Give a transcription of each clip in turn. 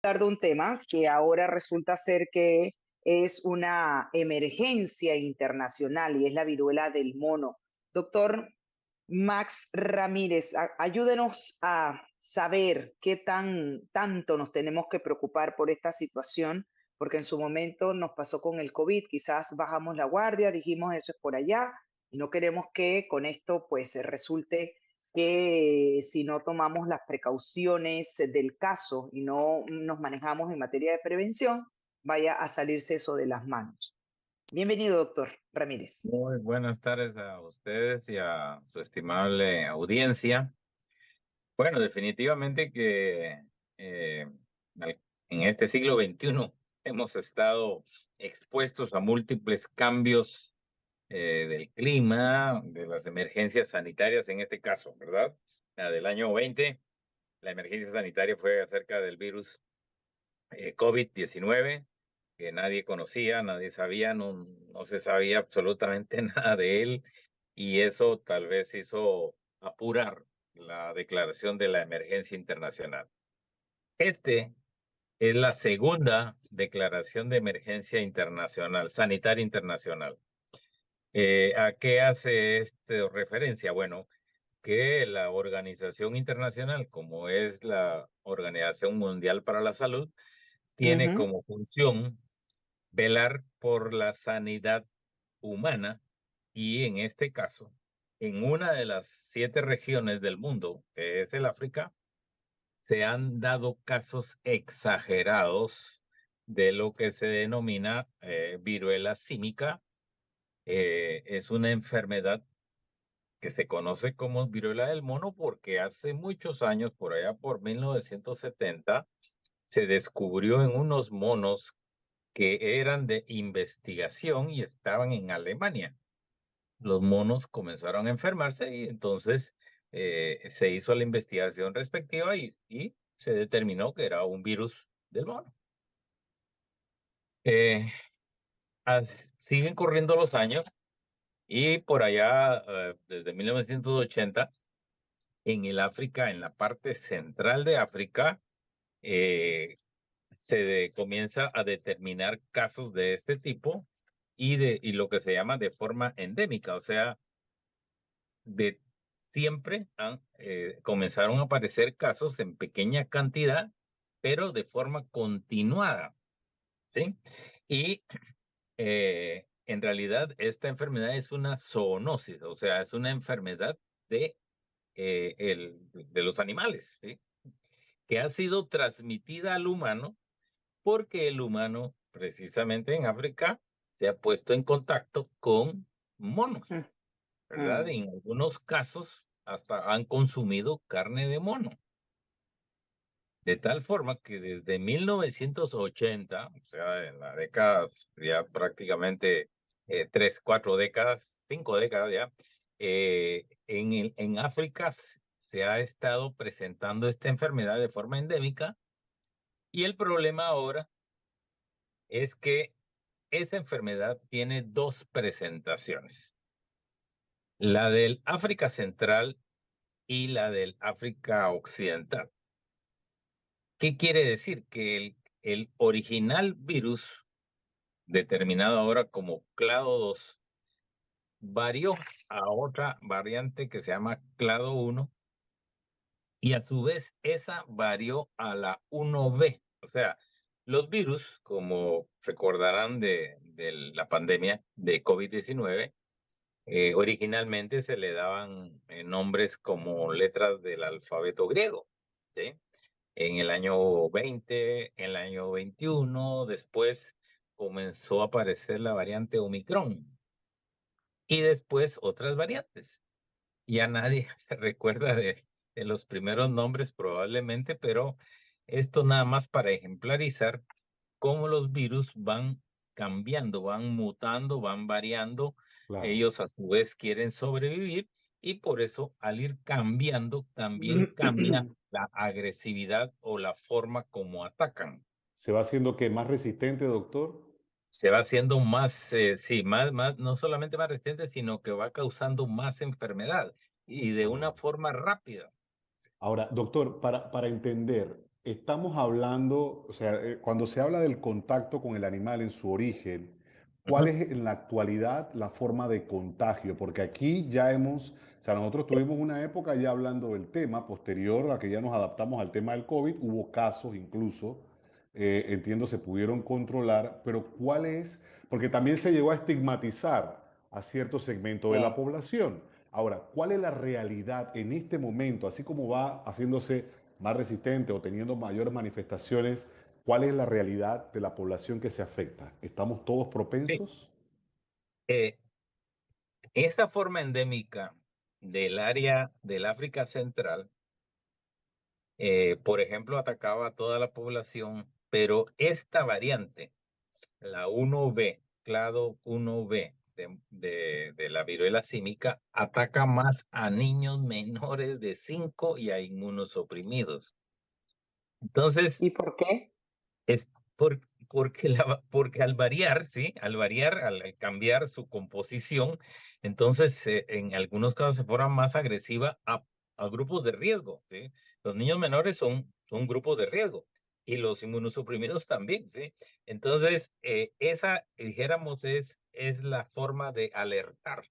Hablar de un tema que ahora resulta ser que es una emergencia internacional y es la viruela del mono. Doctor Max Ramírez, ayúdenos a saber qué tanto nos tenemos que preocupar por esta situación, porque en su momento nos pasó con el COVID, quizás bajamos la guardia, dijimos eso es por allá, y no queremos que con esto pues resulte que si no tomamos las precauciones del caso y no nos manejamos en materia de prevención, vaya a salirse eso de las manos. Bienvenido, doctor Ramírez. Muy buenas tardes a ustedes y a su estimable audiencia. Bueno, definitivamente que eh, en este siglo XXI hemos estado expuestos a múltiples cambios del clima, de las emergencias sanitarias en este caso, ¿verdad? La del año 20, la emergencia sanitaria fue acerca del virus COVID-19, que nadie conocía, nadie sabía, no se sabía absolutamente nada de él, y eso tal vez hizo apurar la declaración de la emergencia internacional. Este es la segunda declaración de emergencia internacional, sanitaria internacional. ¿A qué hace esto referencia? Bueno, que la organización internacional, como es la Organización Mundial para la Salud, tiene Ujú. como función velar por la sanidad humana y en este caso, en una de las 7 regiones del mundo, que es el África, se han dado casos exagerados de lo que se denomina viruela símica. Es una enfermedad que se conoce como viruela del mono porque hace muchos años, por allá por 1970, se descubrió en unos monos que eran de investigación y estaban en Alemania. Los monos comenzaron a enfermarse y entonces se hizo la investigación respectiva y se determinó que era un virus del mono. Eh, Siguen corriendo los años y por allá, desde 1980, en el África, en la parte central de África, eh, comienza a determinar casos de este tipo y lo que se llama de forma endémica, o sea, de siempre comenzaron a aparecer casos en pequeña cantidad, pero de forma continuada, ¿sí? Y en realidad esta enfermedad es una zoonosis, o sea, es una enfermedad de los animales, ¿sí? Que ha sido transmitida al humano porque el humano, precisamente en África, se ha puesto en contacto con Mm, monos, ¿verdad? mm. Y en algunos casos hasta han consumido carne de mono. De tal forma que desde 1980, o sea, en la década, ya prácticamente 3, 4 décadas, 5 décadas ya, en África se ha estado presentando esta enfermedad de forma endémica y el problema ahora es que esa enfermedad tiene dos presentaciones, la del África Central y la del África Occidental. ¿Qué quiere decir? Que el original virus, determinado ahora como clado 2, varió a otra variante que se llama clado 1 y a su vez esa varió a la 1B. O sea, los virus, como recordarán de la pandemia de COVID-19, originalmente se le daban nombres como letras del alfabeto griego, ¿sí? En el año 20, en el año 21, después comenzó a aparecer la variante Omicron y después otras variantes. Ya nadie se recuerda de los primeros nombres probablemente, pero esto nada más para ejemplarizar cómo los virus van cambiando, van mutando, van variando. Claro. Ellos a su vez quieren sobrevivir y por eso al ir cambiando también cambia la agresividad o la forma como atacan. ¿Se va haciendo que más resistente, doctor? Se va haciendo más, sí, no solamente más resistente, sino que va causando más enfermedad y de una Ah. forma rápida. Ahora, doctor, para entender, estamos hablando, o sea, cuando se habla del contacto con el animal en su origen, ¿cuál Ujú. es en la actualidad la forma de contagio? Porque aquí ya hemos, o sea, nosotros tuvimos una época ya hablando del tema, posterior a que ya nos adaptamos al tema del COVID, hubo casos incluso, entiendo, se pudieron controlar, pero ¿cuál es? Porque también se llegó a estigmatizar a cierto segmento de la Sí. población. Ahora, ¿cuál es la realidad en este momento, así como va haciéndose más resistente o teniendo mayores manifestaciones? ¿Cuál es la realidad de la población que se afecta? ¿Estamos todos Sí. propensos? Eh, esa forma endémica del área del África Central, por ejemplo, atacaba a toda la población, pero esta variante, la 1B, clado 1B de la viruela símica, ataca más a niños menores de 5 y a inmunosuprimidos. Entonces, ¿Y por qué? es porque al variar, ¿sí? Al variar, al cambiar su composición, entonces en algunos casos se forma más agresiva a grupos de riesgo, ¿sí? Los niños menores son grupos de riesgo y los inmunosuprimidos también, ¿sí? Entonces, esa, dijéramos, es la forma de alertar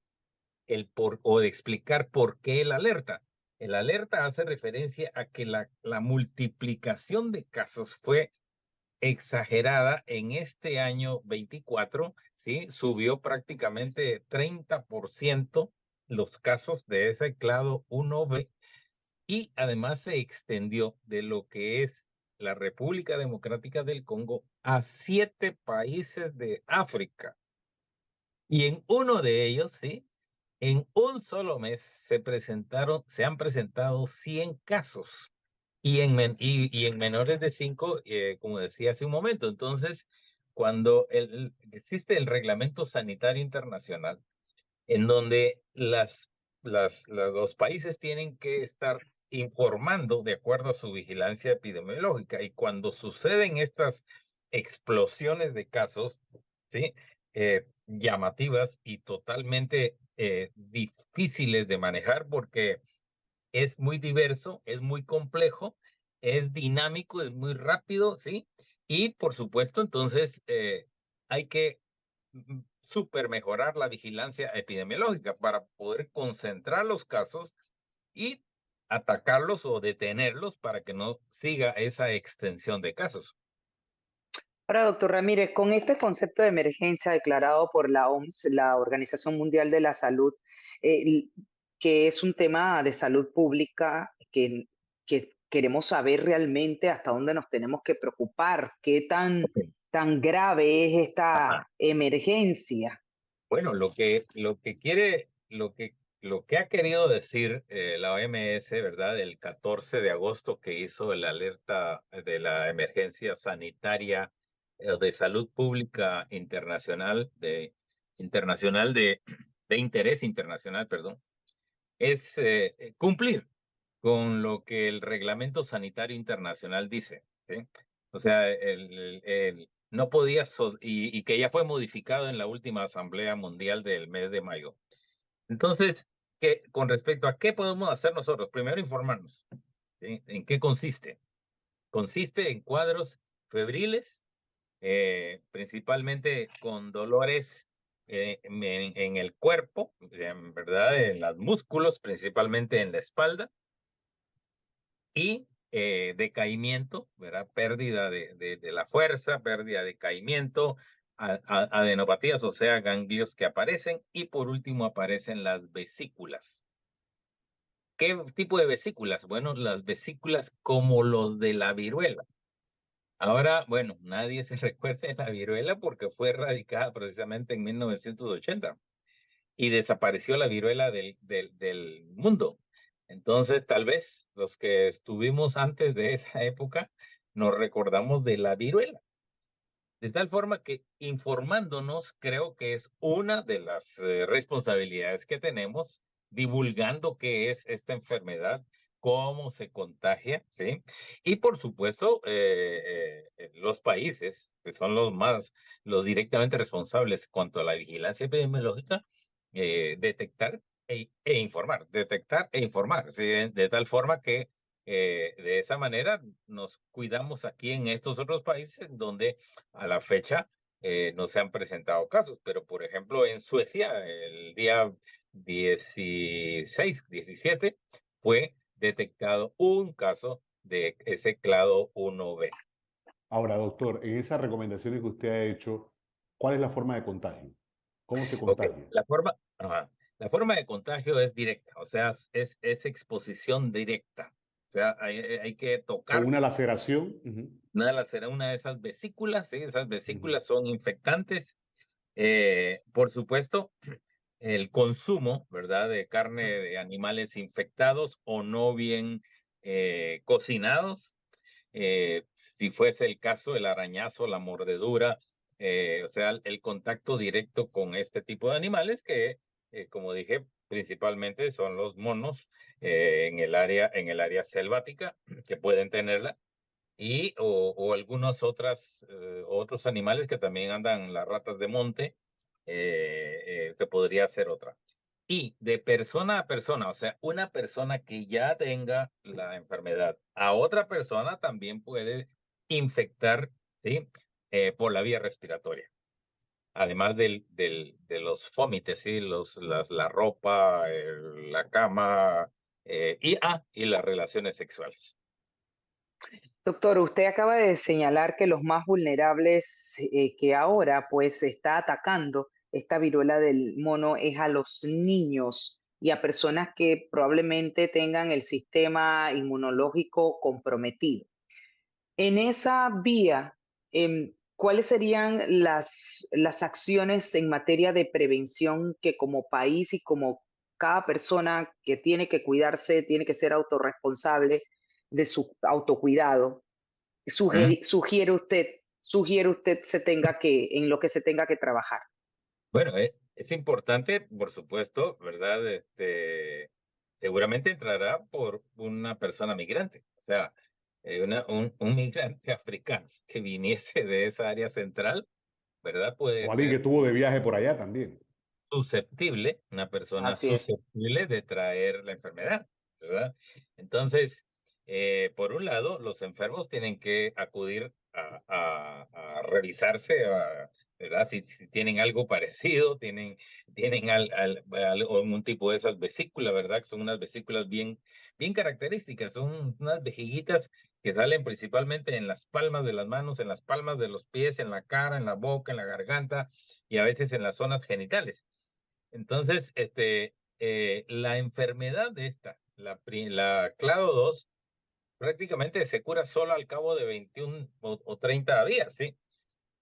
o de explicar por qué el alerta. El alerta hace referencia a que la multiplicación de casos fue exagerada en este año 24, ¿sí? Subió prácticamente 30% los casos de ese clado 1B y además se extendió de lo que es la República Democrática del Congo a 7 países de África. Y en uno de ellos, ¿sí? En un solo mes se han presentado 100 casos y en menores de 5, como decía hace un momento. Entonces, cuando existe el Reglamento Sanitario Internacional, en donde los países tienen que estar informando de acuerdo a su vigilancia epidemiológica, y cuando suceden estas explosiones de casos, ¿sí? Llamativas y totalmente difíciles de manejar porque es muy diverso, es muy complejo, es dinámico, es muy rápido, ¿sí? Y por supuesto, entonces hay que super mejorar la vigilancia epidemiológica para poder concentrar los casos y atacarlos o detenerlos para que no siga esa extensión de casos. Ahora, doctor Ramírez, con este concepto de emergencia declarado por la OMS, la Organización Mundial de la Salud, eh, l- que es un tema de salud pública que queremos saber realmente hasta dónde nos tenemos que preocupar, qué Ok. tan grave es Ajá. esta emergencia. Bueno, lo que ha querido decir la OMS, ¿verdad? El 14 de agosto que hizo la alerta de la emergencia sanitaria de salud pública internacional de interés internacional, perdón, es cumplir con lo que el Reglamento Sanitario Internacional dice, ¿sí? O sea, no podía, y que ya fue modificado en la última Asamblea Mundial del mes de mayo. Entonces, con respecto a qué podemos hacer nosotros, primero informarnos, ¿sí? ¿En qué consiste? Consiste en cuadros febriles, principalmente con dolores en el cuerpo, en verdad, en los músculos, principalmente en la espalda, y decaimiento, ¿verdad? Pérdida de la fuerza, pérdida de decaimiento, adenopatías, o sea, ganglios que aparecen, y por último aparecen las vesículas. ¿Qué tipo de vesículas? Bueno, las vesículas como los de la viruela. Ahora, bueno, nadie se recuerda de la viruela porque fue erradicada precisamente en 1980 y desapareció la viruela del mundo. Entonces, tal vez los que estuvimos antes de esa época nos recordamos de la viruela. De tal forma que informándonos creo que es una de las responsabilidades que tenemos, divulgando qué es esta enfermedad, cómo se contagia, ¿sí? Y por supuesto, los países que son los directamente responsables cuanto a la vigilancia epidemiológica, detectar e informar, detectar e informar, ¿sí? De tal forma que de esa manera nos cuidamos aquí en estos otros países donde a la fecha no se han presentado casos. Pero, por ejemplo, en Suecia, el día 16, 17, fue detectado un caso de ese clado 1B. Ahora, doctor, en esas recomendaciones que usted ha hecho, ¿cuál es la forma de contagio? ¿Cómo se Ok, contagia? la forma de contagio es directa, o sea, es exposición directa. O sea, hay que ¿Con tocar una laceración? Ujú, una de esas vesículas, ¿sí? Esas ujú. vesículas son infectantes. Por supuesto, el consumo, ¿verdad?, de carne de animales infectados o no bien cocinados. eh, si fuese el caso, el arañazo, la mordedura, o sea, el contacto directo con este tipo de animales que, como dije, principalmente son los monos en el área selvática que pueden tenerla y o algunos otros animales que también andan, las ratas de monte, que podría ser otra. Y de persona a persona, o sea, una persona que ya tenga la enfermedad a otra persona también puede infectar, ¿sí? Por la vía respiratoria. Además de los fómites, ¿sí? La ropa, la cama, y las relaciones sexuales. Doctor, usted acaba de señalar que los más vulnerables que ahora pues se está atacando esta viruela del mono es a los niños y a personas que probablemente tengan el sistema inmunológico comprometido. En esa vía, ¿cuáles serían las acciones en materia de prevención que como país y como cada persona que tiene que cuidarse, tiene que ser autorresponsable de su autocuidado? Sugiere usted se tenga que, en lo que se tenga que trabajar. Bueno, es importante, por supuesto, ¿verdad? Seguramente entrará por una persona migrante, o sea, un migrante africano que viniese de esa área central, ¿verdad? O Puede alguien que ser estuvo de viaje por allá también. susceptible, una persona Así es. susceptible de traer la enfermedad, ¿verdad? Entonces, por un lado, los enfermos tienen que acudir a revisarse, ¿verdad? Si tienen algo parecido, tienen algún tipo de esas vesículas, ¿verdad? Que son unas vesículas bien características, son unas vejiguitas que salen principalmente en las palmas de las manos, en las palmas de los pies, en la cara, en la boca, en la garganta y a veces en las zonas genitales. Entonces, la enfermedad de la clado 2 prácticamente se cura solo al cabo de 21 o 30 días, ¿sí?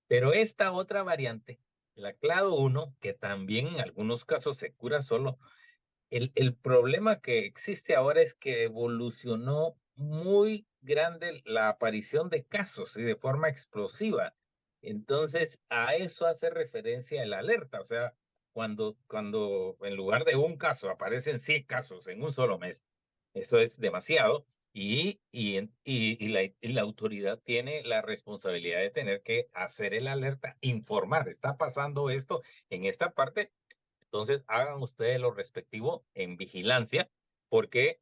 Pero esta otra variante, la clado 1, que también en algunos casos se cura solo, el problema que existe ahora es que evolucionó muy grande la aparición de casos, ¿sí? De forma explosiva. Entonces, a eso hace referencia el alerta. O sea, cuando en lugar de un caso aparecen 100 casos en un solo mes, eso es demasiado. Y la autoridad tiene la responsabilidad de tener que hacer el alerta, informar, está pasando esto en esta parte. Entonces, hagan ustedes lo respectivo en vigilancia, porque,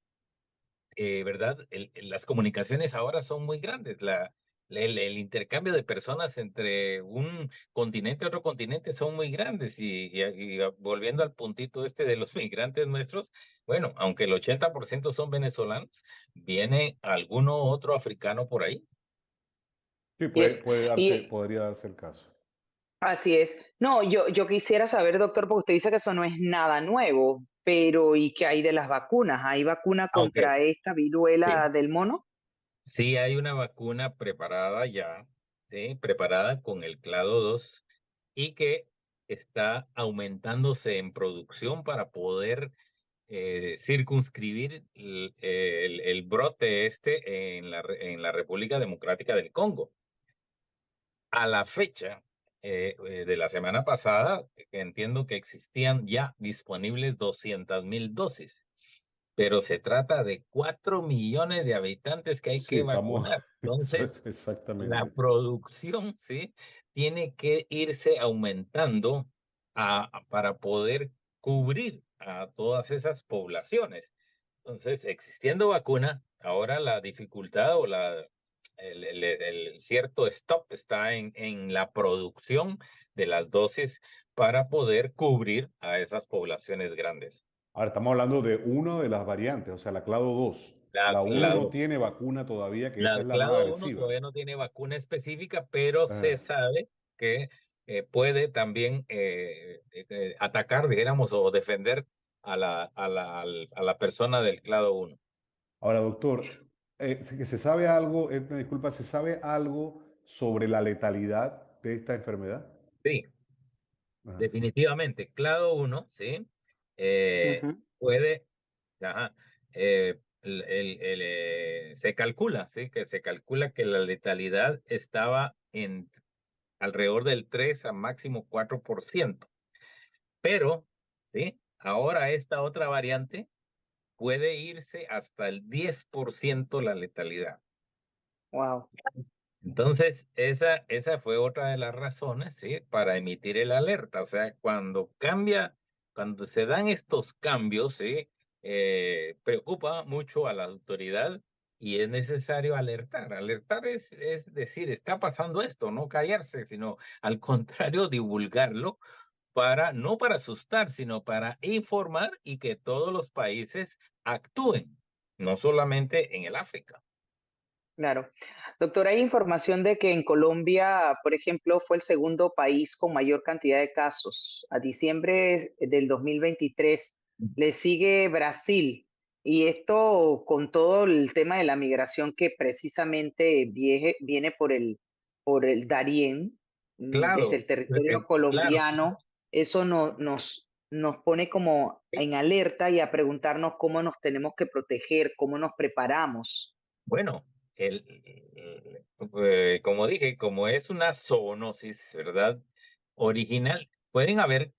¿verdad? Las comunicaciones ahora son muy grandes. El intercambio de personas entre un continente y otro continente son muy grandes. Volviendo al puntito este de los migrantes nuestros, bueno, aunque el 80% son venezolanos, viene alguno otro africano por ahí. Sí, Y, y podría darse el caso. así es. No, yo quisiera saber, doctor, porque usted dice que eso no es nada nuevo, pero ¿y qué hay de las vacunas? ¿Hay vacuna Ok, contra esta viruela sí. del mono? Sí hay una vacuna preparada ya, ¿sí? Preparada con el clado 2 y que está aumentándose en producción para poder circunscribir el brote en la República Democrática del Congo. A la fecha de la semana pasada, entiendo que existían ya disponibles 200,000 dosis, pero se trata de 4 millones de habitantes que hay Sí, que estamos, vacunar. eso Entonces, es la exactamente. producción, ¿sí? Tiene que irse aumentando para poder cubrir a todas esas poblaciones. Entonces, existiendo vacuna, ahora la dificultad o el cierto stop está en la producción de las dosis para poder cubrir a esas poblaciones grandes. Ahora estamos hablando de una de las variantes, o sea, la clado 2. La uno La no dos. tiene vacuna todavía, que esa La es la más clado uno agresiva. todavía no tiene vacuna específica, pero se Ah, sabe que puede también atacar, dijéramos, o defender a la persona del clado uno. ahora, doctor, ¿se sabe algo, disculpa, se sabe algo sobre la letalidad de esta enfermedad? Sí, Ajá. definitivamente, clado uno, ¿sí? Ujú. Puede, ajá, se calcula, ¿sí? Que se calcula que la letalidad estaba en alrededor del 3 a máximo 4%. Pero, ¿sí? Ahora esta otra variante puede irse hasta el 10% la letalidad. Wow. Entonces, esa fue otra de las razones, ¿sí? Para emitir el alerta. O sea, cuando se dan estos cambios, ¿sí? Preocupa mucho a la autoridad y es necesario alertar. Alertar es decir, está pasando esto, no callarse, sino al contrario, divulgarlo no para asustar, sino para informar y que todos los países actúen, no solamente en el África. Claro. Doctor, hay información de que en Colombia, por ejemplo, fue el segundo país con mayor cantidad de casos. A diciembre del 2023 le sigue Brasil. Y esto con todo el tema de la migración que precisamente viene por el Darién, desde Claro, el territorio claro. colombiano, eso nos pone como en alerta y a preguntarnos cómo nos tenemos que proteger, cómo nos preparamos. Bueno, como dije, como es una zoonosis, ¿verdad? Original, pueden haber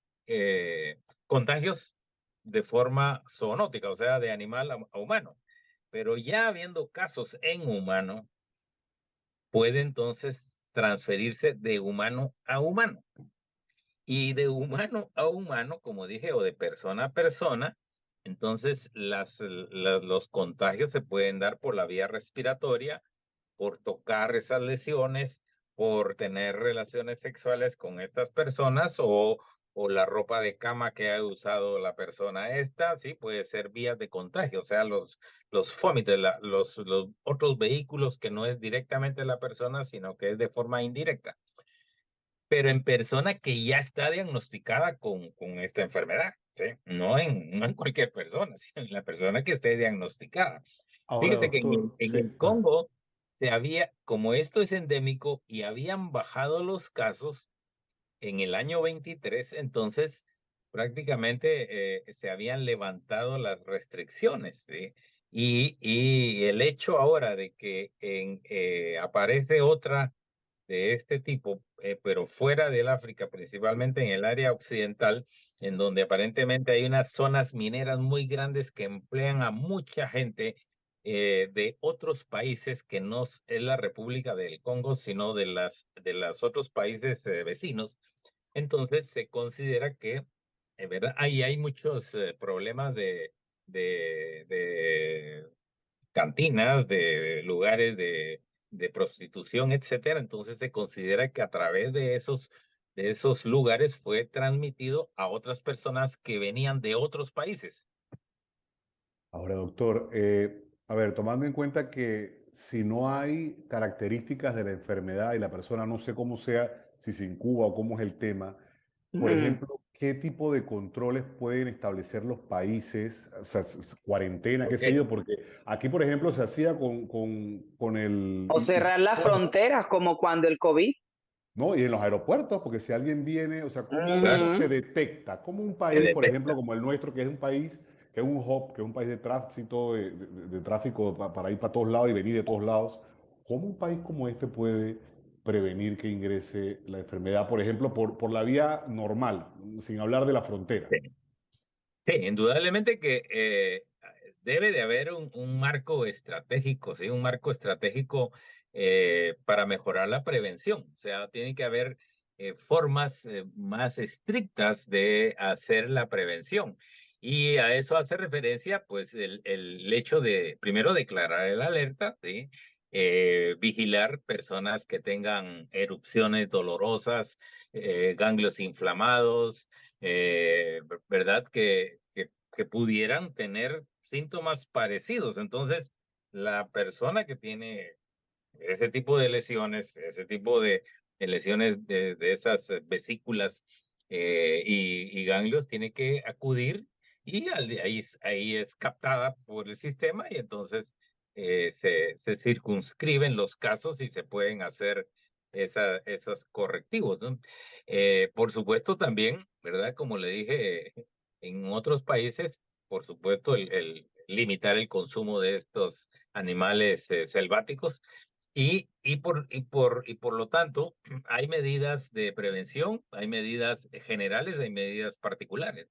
contagios de forma zoonótica, o sea, de animal a humano, pero ya habiendo casos en humano, puede entonces transferirse de humano a humano. Y de humano a humano, como dije, o de persona a persona, entonces los contagios se pueden dar por la vía respiratoria, por tocar esas lesiones, por tener relaciones sexuales con estas personas o la ropa de cama que ha usado la persona esta, sí, puede ser vías de contagio, o sea, los vómitos, los otros vehículos que no es directamente la persona, sino que es de forma indirecta, pero en persona que ya está diagnosticada con esta enfermedad, ¿sí? No en cualquier persona, sino en la persona que esté diagnosticada. Ahora, Fíjese que doctor, en sí. el Congo como esto es endémico y habían bajado los casos en el año 23, entonces prácticamente se habían levantado las restricciones, ¿sí? Y el hecho ahora de que aparece otra de este tipo, pero fuera del África, principalmente en el área occidental, en donde aparentemente hay unas zonas mineras muy grandes que emplean a mucha gente de otros países que no es la República del Congo, sino de los otros países vecinos. Entonces se considera que, en verdad, ahí hay muchos problemas de cantinas, de lugares de prostitución, etcétera. Entonces se considera que a través de esos lugares fue transmitido a otras personas que venían de otros países. Ahora, doctor, a ver, tomando en cuenta que si no hay características de la enfermedad y la persona no sé cómo sea, si se incuba o cómo es el tema, por Mm. ejemplo, ¿qué tipo de controles pueden establecer los países? O sea, cuarentena, qué Ok, sé yo, porque aquí, por ejemplo, se hacía con el... O cerrar las fronteras como cuando el COVID. ¿no? Y en los aeropuertos, porque si alguien viene, o sea, ¿cómo claro, se Ujú. detecta? ¿Cómo un se país, por ejemplo, detecta. como el nuestro, que es un país, que es un hub, que es un país de tránsito, de tráfico para ir para todos lados y venir de todos lados, ¿cómo un país como este puede prevenir que ingrese la enfermedad, por ejemplo, por la vía normal, sin hablar de la frontera? Sí. Sí, indudablemente que debe de haber un marco estratégico, ¿sí? Un marco estratégico para mejorar la prevención. O sea, tiene que haber formas más estrictas de hacer la prevención. Y a eso hace referencia, pues, el hecho de, primero, declarar el alerta, ¿sí? Vigilar personas que tengan erupciones dolorosas, ganglios inflamados, ¿verdad? Que pudieran tener síntomas parecidos. Entonces, la persona que tiene ese tipo de lesiones, ese tipo de lesiones de esas vesículas y ganglios, tiene que acudir y ahí es captada por el sistema y entonces se circunscriben los casos y se pueden hacer esos correctivos, ¿no? Por supuesto también, ¿verdad? Como le dije, en otros países, por supuesto, el limitar el consumo de estos animales selváticos y por lo tanto, hay medidas de prevención, hay medidas generales, hay medidas particulares.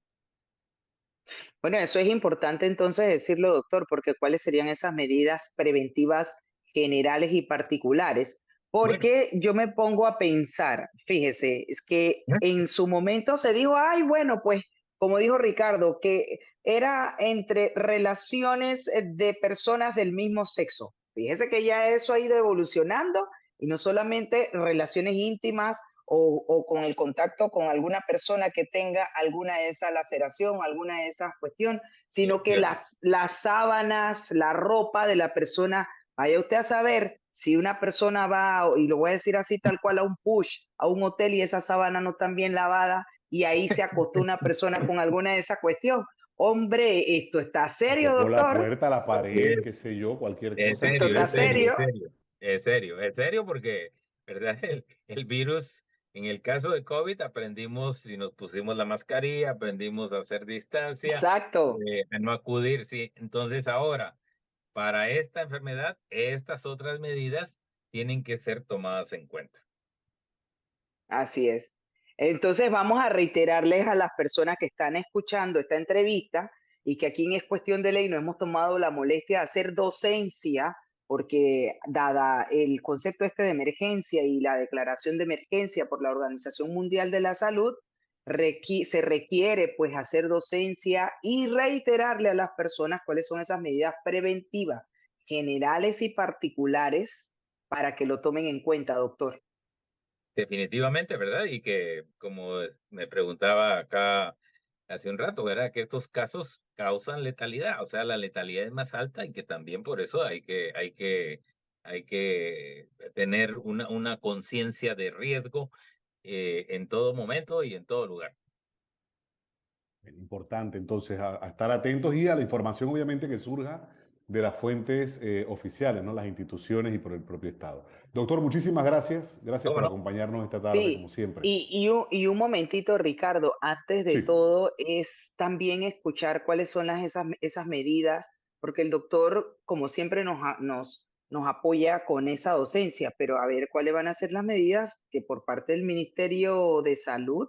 Bueno, eso es importante entonces decirlo, doctor, porque ¿cuáles serían esas medidas preventivas generales y particulares? Bueno, Porque yo me pongo a pensar, fíjese, es que ¿eh? en su momento se dijo, ay, bueno, pues como dijo Ricardo, que era entre relaciones de personas del mismo sexo. Fíjese que ya eso ha ido evolucionando y no solamente relaciones íntimas o con el contacto con alguna persona que tenga alguna de esas laceración, alguna de esas cuestiones, sino que Cierto. las sábanas, la ropa de la persona, vaya usted a saber si una persona va, y lo voy a decir así tal cual, a un push, a un hotel y esa sábana no está bien lavada y ahí se acostó una persona con alguna de esas cuestiones. Hombre, esto está Le serio, tocó la doctor. puerta, la Así pared, qué sé yo, cualquier es cosa. Esto serio, está es serio, serio. es serio, es serio, es serio porque, ¿verdad? El virus, en el caso de COVID, aprendimos y nos pusimos la mascarilla, aprendimos a hacer distancia, Exacto. a no acudir, sí. Entonces ahora, para esta enfermedad, estas otras medidas tienen que ser tomadas en cuenta. Así es. Entonces vamos a reiterarles a las personas que están escuchando esta entrevista y que aquí en Es Cuestión de Ley no hemos tomado la molestia de hacer docencia, porque dada el concepto este de emergencia y la declaración de emergencia por la Organización Mundial de la Salud, se requiere pues hacer docencia y reiterarle a las personas cuáles son esas medidas preventivas generales y particulares para que lo tomen en cuenta, doctor. Definitivamente, ¿verdad? Y que, como me preguntaba acá hace un rato, ¿verdad? Que estos casos causan letalidad, o sea, la letalidad es más alta y que también por eso hay que tener una conciencia de riesgo en todo momento y en todo lugar. Importante, entonces, a estar atentos y a la información, obviamente, que surja de las fuentes oficiales, ¿no? Las instituciones y por el propio Estado. Doctor, muchísimas gracias. Gracias ¿Cómo por no? acompañarnos esta tarde, como Sí, siempre. y un momentito, Ricardo, antes de Sí, todo, es también escuchar cuáles son esas medidas, porque el doctor, como siempre, nos apoya con esa docencia, pero a ver cuáles van a ser las medidas que por parte del Ministerio de Salud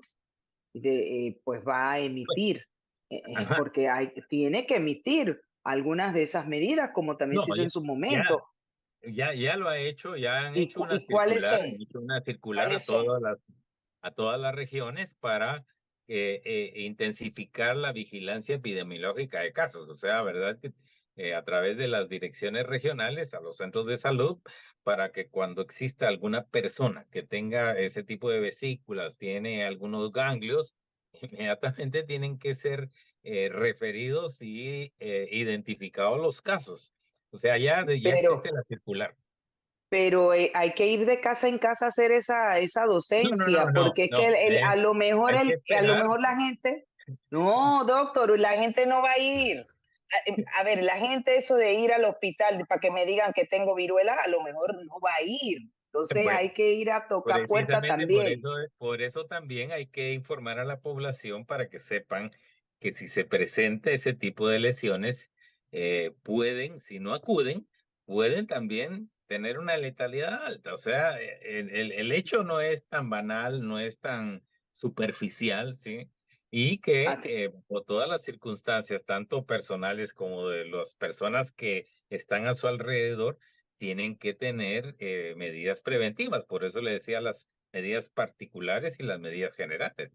pues va a Pues, emitir, ajá. porque tiene que emitir algunas de esas medidas, como también No, se hizo en su ya, momento. ya lo ha hecho, ya han ¿Y, hecho una y cuáles circular, son? han hecho una circular ¿Cuáles son? a todas las regiones para intensificar la vigilancia epidemiológica de casos. O sea, ¿verdad? Que a través de las direcciones regionales a los centros de salud, para que cuando exista alguna persona que tenga ese tipo de vesículas, tiene algunos ganglios, inmediatamente tienen que ser referidos y identificados los casos. O sea, ya Pero existe la circular. pero hay que ir de casa en casa a hacer esa No, no, docencia, no, no, porque es que no. a lo mejor Hay que a lo esperar. mejor la gente, no, doctor, la gente no va a ir. A ver, la gente eso de ir al hospital para que me digan que tengo viruela, a lo mejor no va a ir. Entonces Bueno, hay que ir a tocar puerta precisamente también. por eso también hay que informar a la población para que sepan que si se presenta ese tipo de lesiones, pueden, si no acuden, pueden también tener una letalidad alta. O sea, el hecho no es tan banal, no es tan superficial, ¿sí? Y que Así, por todas las circunstancias, tanto personales como de las personas que están a su alrededor, tienen que tener medidas preventivas. Por eso le decía las medidas particulares y las medidas generales.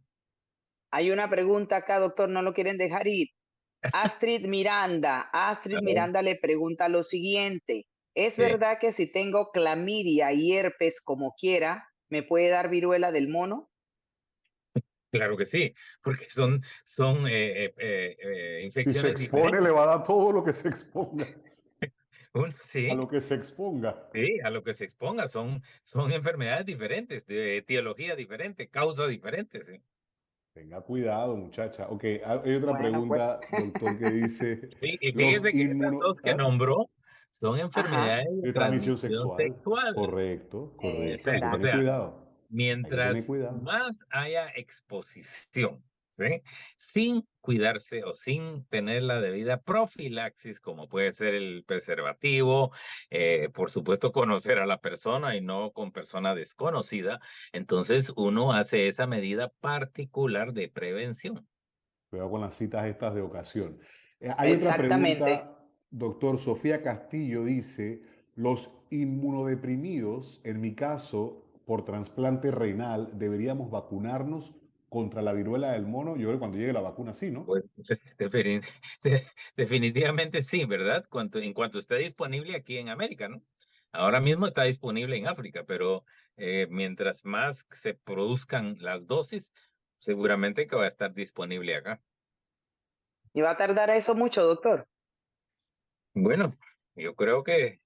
hay una pregunta acá, doctor, no lo quieren dejar ir. Astrid Miranda le pregunta lo siguiente: ¿es Sí, verdad que si tengo clamidia y herpes como quiera, me puede dar viruela del mono? claro que sí, porque son Si se infecciones expone, le diferentes. va a dar todo lo que se exponga, a Sí, lo que se exponga. sí, a lo que se exponga, son enfermedades diferentes, de etiología diferente, causa diferente, sí. Tenga cuidado, muchacha. Ok, hay otra Bueno, pues. pregunta, doctor, que dice, Y los fíjese que esas dos que ¿ah? nombró son Ajá, enfermedades de De transmisión transmisión sexual. sexual. Correcto, correcto. Hay que O tener exactamente. sea, cuidado. Hay que tener mientras cuidado. más haya exposición, ¿sí? Sin cuidarse o sin tener la debida profilaxis, como puede ser el preservativo, por supuesto conocer a la persona y no con persona desconocida, entonces uno hace esa medida particular de prevención. Cuidado con las citas estas de ocasión. Hay otra Exactamente. pregunta, doctor. Sofía Castillo dice, los inmunodeprimidos, en mi caso, por trasplante renal, ¿deberíamos vacunarnos contra la viruela del mono? Yo creo que cuando llegue la vacuna, sí, ¿no? Pues defini- definitivamente sí, ¿verdad? En cuanto esté disponible aquí en América, ¿no? Ahora mismo está disponible en África, pero mientras más se produzcan las dosis, seguramente que va a estar disponible acá. ¿Y va a tardar eso mucho, doctor? Bueno, yo creo que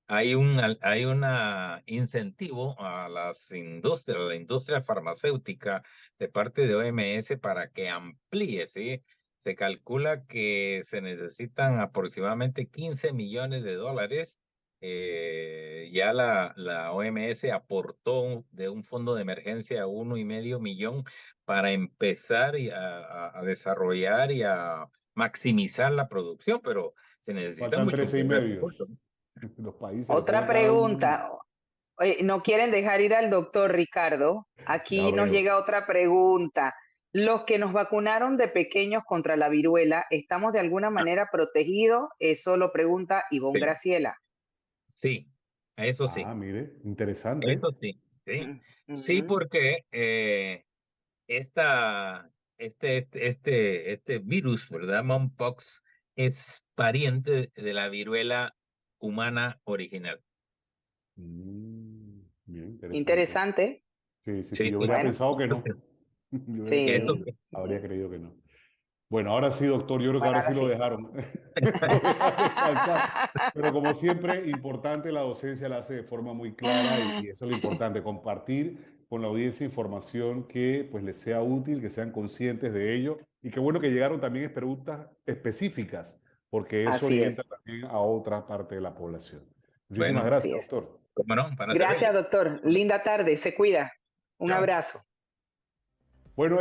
hay una incentivo a las industrias, a la industria farmacéutica de parte de OMS para que amplíe, ¿sí? Se calcula que se necesitan aproximadamente 15 millones de dólares. Ya la OMS aportó de un fondo de emergencia 1,5 millón para empezar a desarrollar y a maximizar la producción, pero se necesita Faltan mucho 13 y más medio. presupuesto, ¿no? Los países le Otra ponen cada uno. pregunta. Oye, no quieren dejar ir al doctor Ricardo. Ya Aquí nos veo. llega otra pregunta. Los que nos vacunaron de pequeños contra la viruela, ¿estamos de alguna manera protegidos? Eso lo pregunta Ivonne Sí, Graciela. sí, Ah, mire, interesante. eso sí, sí. Mm, Sí, ujú. porque esta, este virus, ¿verdad? Monkeypox es pariente de la viruela humana original. Bien, interesante. Interesante. Sí, sí, sí, Sí, yo y habría Bueno, pensado que no. Yo eso, sí. habría creído que no. Bueno, ahora sí, doctor, yo creo que Bueno, ahora ahora sí lo sí. dejaron. Lo dejan descansar. Pero como siempre, importante, la docencia la hace de forma muy clara y eso es lo importante, compartir con la audiencia información que pues les sea útil, que sean conscientes de ello y qué bueno que llegaron también preguntas específicas, porque eso Así orienta es, también a otra parte de la población. Muchísimas bueno, gracias, así es. doctor. cómo no, para Gracias, servirles. doctor. Linda tarde. Se cuida. Un Chao. abrazo. Bueno,